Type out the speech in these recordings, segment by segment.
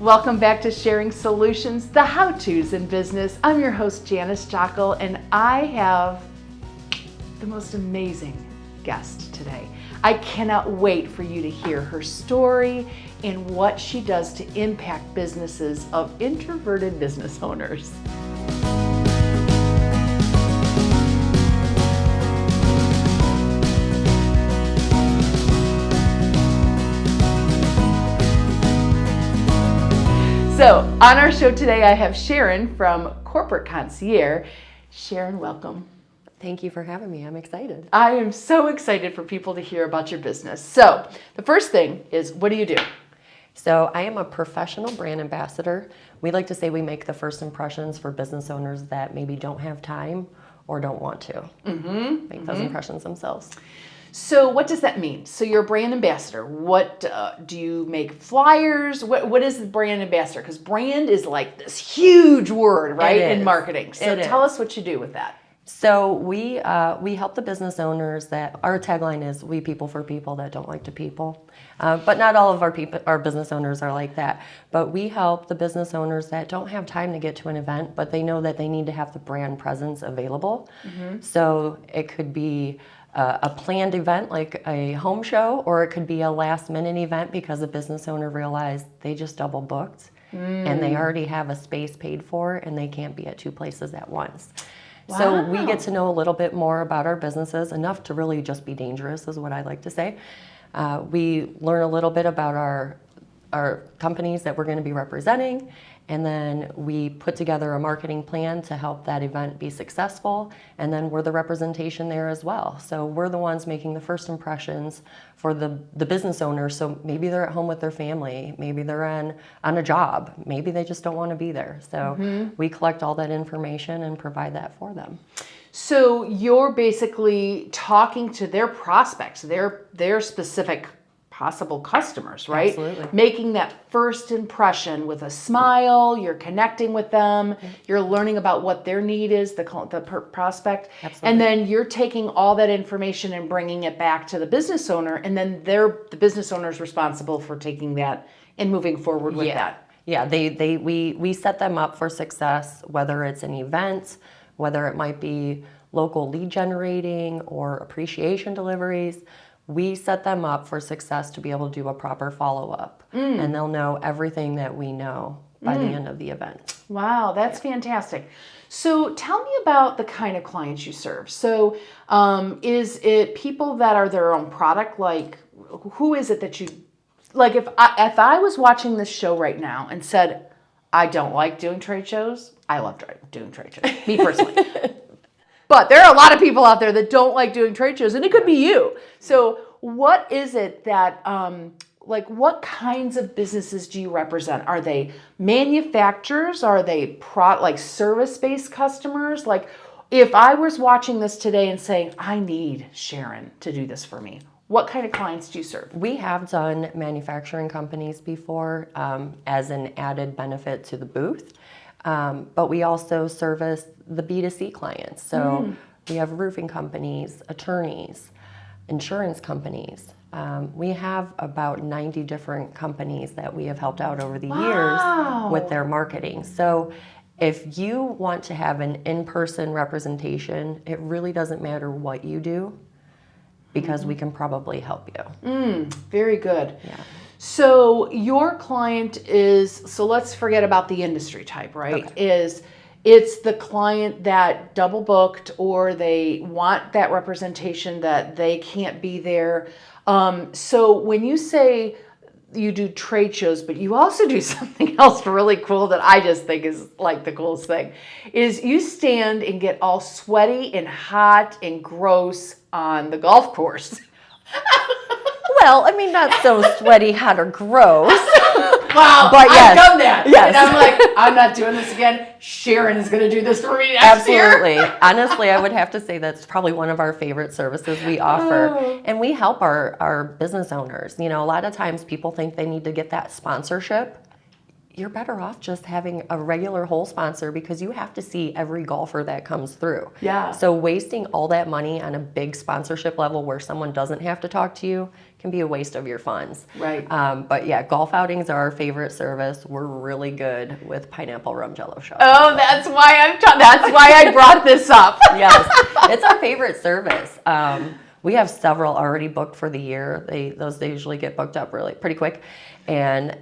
Welcome back to Sharing Solutions, the how-tos in business. I'm your host, Janice Jokkel, and I have the most amazing guest today. I cannot wait for you to hear her story and what she does to impact businesses of introverted business owners. So on our show today, I have Sharon from Corporate Concierge. Sharon, welcome. Thank you for having me. I'm excited. I am so excited for people to hear about your business. So the first thing is, what do you do? So I am a professional brand ambassador. We like to say we make the first impressions for business owners that maybe don't have time or don't want to make those impressions themselves. So what does that mean? So you're a brand ambassador. What do you make flyers? What is the brand ambassador? Because brand is like this huge word, right, in marketing. So tell us what you do with that. So we help the business owners that our tagline is "We people for people that don't like to people," but not all of our business owners are like that. But we help the business owners that don't have time to get to an event, but they know that they need to have the brand presence available. So it could be a planned event like a home show, or it could be a last minute event because a business owner realized they just double booked and they already have a space paid for and they can't be at two places at once. Wow. So we get to know a little bit more about our businesses, enough to really just be dangerous is what I like to say. We learn a little bit about our companies that we're going to be representing, and then we put together a marketing plan to help that event be successful, and then we're the representation there as well. So we're the ones making the first impressions for the business owners. So maybe they're at home with their family, maybe they're on a job, maybe they just don't want to be there. So we collect all that information and provide that for them. So you're basically talking to their prospects, their specific possible customers, right? Absolutely. Making that first impression with a smile, you're connecting with them, you're learning about what their need is, the prospect, Absolutely. and then you're taking all that information and bringing it back to the business owner, and then the business owner is responsible for taking that and moving forward with that. Yeah, we set them up for success, whether it's an event, whether it might be local lead generating or appreciation deliveries. We set them up for success to be able to do a proper follow-up, and they'll know everything that we know by the end of the event. Wow, that's fantastic. So tell me about the kind of clients you serve. So is it people that are their own product? Like, who is it that you, like if I was watching this show right now and said, I don't like doing trade shows, I love doing trade shows, me personally. But there are a lot of people out there that don't like doing trade shows, and it could be you. So what is it that, what kinds of businesses do you represent? Are they manufacturers? Are they service-based customers? Like, if I was watching this today and saying, I need Sharon to do this for me, what kind of clients do you serve? We have done manufacturing companies before as an added benefit to the booth. But we also service the B2C clients. So we have roofing companies, attorneys, insurance companies. We have about 90 different companies that we have helped out over the years with their marketing. So if you want to have an in-person representation, it really doesn't matter what you do, because we can probably help you. Very good. Yeah. So your client is, so let's forget about the industry type, right? Okay. It's the client that double booked, or they want that representation that they can't be there. So when you say you do trade shows, but you also do something else really cool that I just think is like the coolest thing, is you stand and get all sweaty and hot and gross on the golf course. Well, I mean, not so sweaty, hot, or gross. Wow, but I've done that. Yes. And I'm like, I'm not doing this again. Sharon is going to do this for me next year. Absolutely. Honestly, I would have to say that's probably one of our favorite services we offer. And we help our business owners. You know, a lot of times people think they need to get that sponsorship. you're better off just having a regular hole sponsor because you have to see every golfer that comes through. Yeah. So wasting all that money on a big sponsorship level where someone doesn't have to talk to you can be a waste of your funds. Right. But yeah, golf outings are our favorite service. We're really good with pineapple rum jello shots. Oh, that's why that's why I brought this up. Yes, it's our favorite service. We have several already booked for the year. They usually get booked up pretty quick, and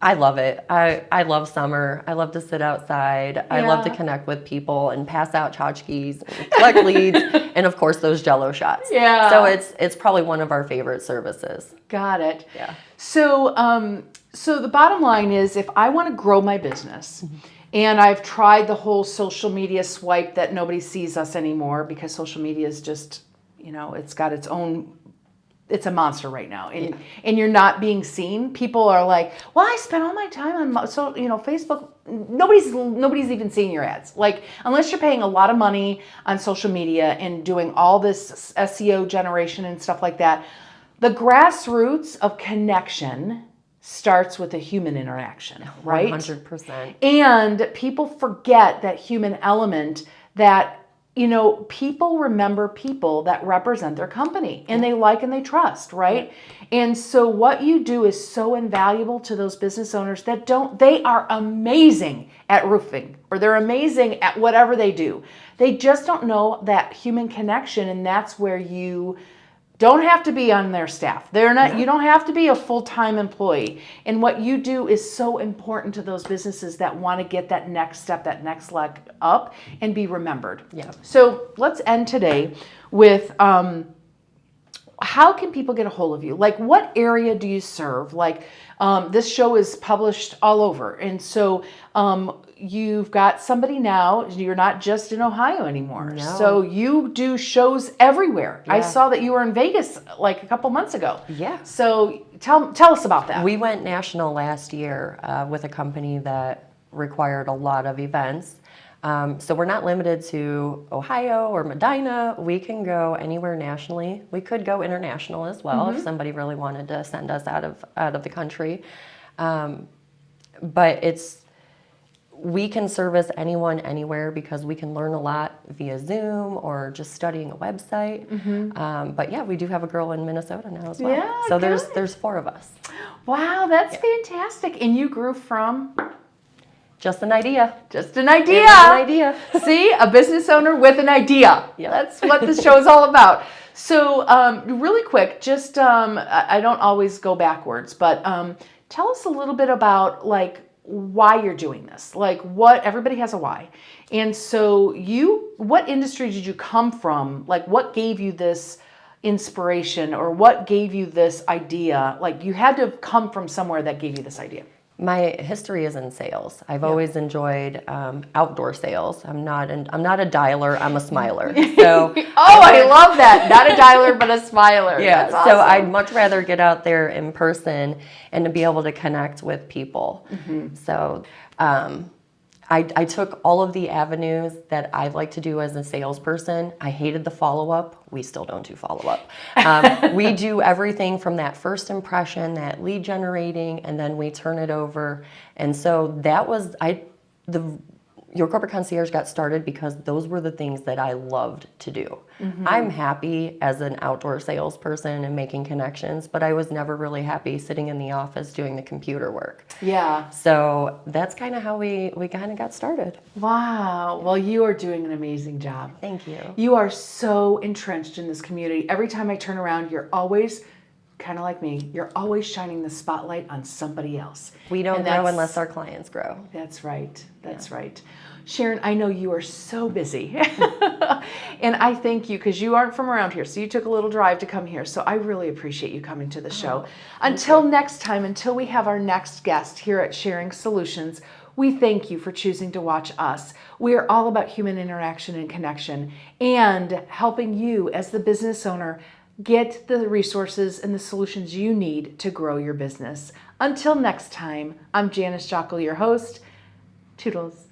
I love it. I love summer. I love to sit outside. I love to connect with people and pass out tchotchkes, collect leads, and of course those jello shots. Yeah. So it's probably one of our favorite services. Got it. Yeah. So so the bottom line is, if I want to grow my business, and I've tried the whole social media swipe that nobody sees us anymore because social media is just, it's got its own. It's a monster right now, and you're not being seen. People are like, "Well, I spent all my time on Facebook." Nobody's even seeing your ads. Like, unless you're paying a lot of money on social media and doing all this SEO generation and stuff like that. The grassroots of connection starts with a human interaction, right? 100%. And people forget that human element that. People remember people that represent their company and they like and they trust, right? And so what you do is so invaluable to those business owners that they are amazing at roofing, or they're amazing at whatever they do. They just don't know that human connection, and that's where you don't have to be on their staff. You don't have to be a full-time employee. And what you do is so important to those businesses that want to get that next step, that next leg up, and be remembered. Yeah. So let's end today with how can people get a hold of you? Like, what area do you serve? Like, this show is published all over. And so you've got somebody now. You're not just in Ohio anymore. No. So you do shows everywhere. Yeah. I saw that you were in Vegas like a couple months ago. Yeah. So tell us about that. We went national last year with a company that required a lot of events. So we're not limited to Ohio or Medina. We can go anywhere nationally. We could go international as well if somebody really wanted to send us out of the country. But we can service anyone anywhere because we can learn a lot via Zoom or just studying a website. But yeah, we do have a girl in Minnesota now as well. Yeah, so good. there's 4 of us. Wow, that's fantastic. And you grew from? Just an idea. Just an idea. It was an idea. See, a business owner with an idea. Yeah. That's what this show is all about. So really quick, just I don't always go backwards, but tell us a little bit about like why you're doing this. Like, everybody has a why. And so what industry did you come from? Like, what gave you this inspiration, or what gave you this idea? Like, you had to have come from somewhere that gave you this idea. My history is in sales. I've always enjoyed outdoor sales. I'm not a dialer. I'm a smiler. So I love that. Not a dialer, but a smiler. yeah. That's awesome. So I'd much rather get out there in person and to be able to connect with people. So I took all of the avenues that I like to do as a salesperson. I hated the follow-up. We still don't do follow-up. We do everything from that first impression, that lead generating, and then we turn it over. And so that was, Your Corporate Concierge got started because those were the things that I loved to do. I'm happy as an outdoor salesperson and making connections, but I was never really happy sitting in the office doing the computer work. Yeah. So that's kind of how we kind of got started. Wow. Well, you are doing an amazing job. Thank you. You are so entrenched in this community. Every time I turn around, you're always kind of like me. You're always shining the spotlight on somebody else. We don't grow unless our clients grow. That's right. That's right. Sharon, I know you are so busy. And I thank you because you aren't from around here. So you took a little drive to come here. So I really appreciate you coming to the show. Until next time, until we have our next guest here at Sharing Solutions, we thank you for choosing to watch us. We are all about human interaction and connection and helping you as the business owner get the resources and the solutions you need to grow your business. Until next time, I'm Janice Jokkel, your host. Toodles.